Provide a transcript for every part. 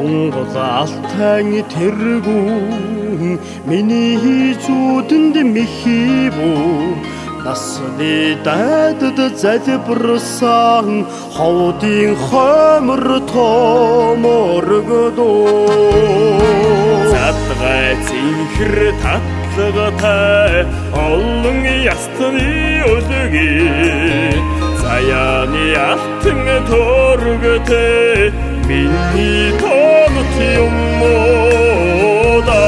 Монгол алтайны тэргүүн миний зүудэнд мэхийбүү насны дайдад залбирсан ховдын хомор томоргодоо задгай зинхэр татлагатай олон ястны өлөгийг заяаны алтан төргөтэй миний тонот юммода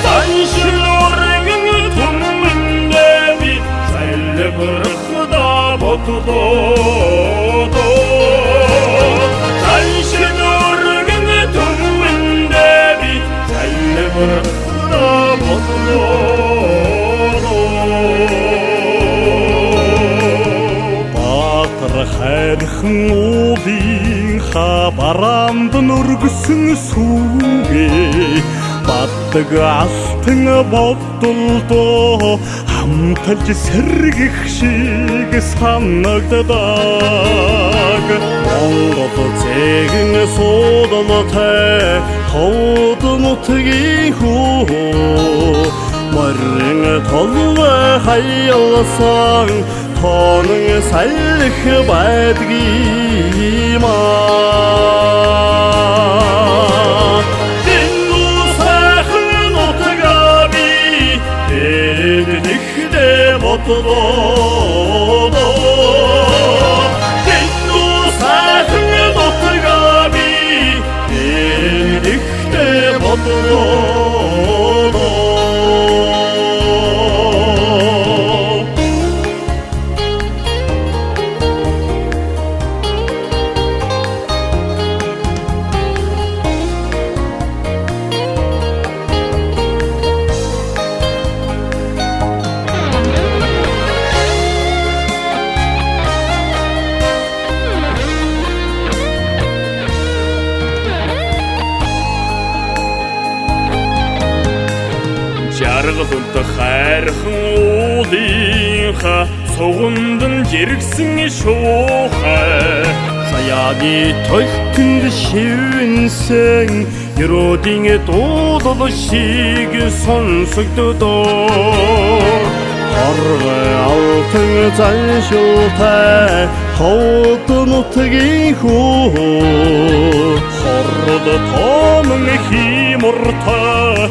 саншилоргэн түмэндэ би залбирахда бодлоо саншилоргэн түмэндэ би залбирахда бодлоо хайрхан уулынха бараамд нүргэсэн сүгээ баддаг алтан бодолдоо хамталж сэргэх шиг санагдадаг Монгол зэгэн суудалтай ховд нутгийн хүү морин толгой хаялсан тоног салхи байдгиймаа Тэнгүү сайхан нутгаа би эднэхдэ бодлоо Тэнгүү сайхан нутгаа би эднэхдэ бодлоо жаргалд хайрхан уулынха сугандн жиргсэн шуухай саяны толтонд шивнсэн ерөөдийн дуудал шиг сонсогддоо хоргой алтан заншилтай ховд нутгийн хүү хорд томон химуртай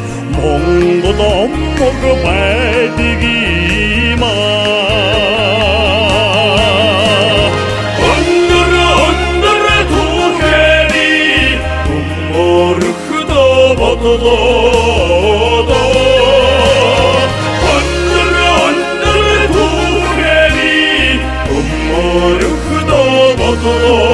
Монгол омог байдгиймаа өндөр түүхэри өмөрхдө бодлоо өндөр түүхэри өмөрхдө бодлоо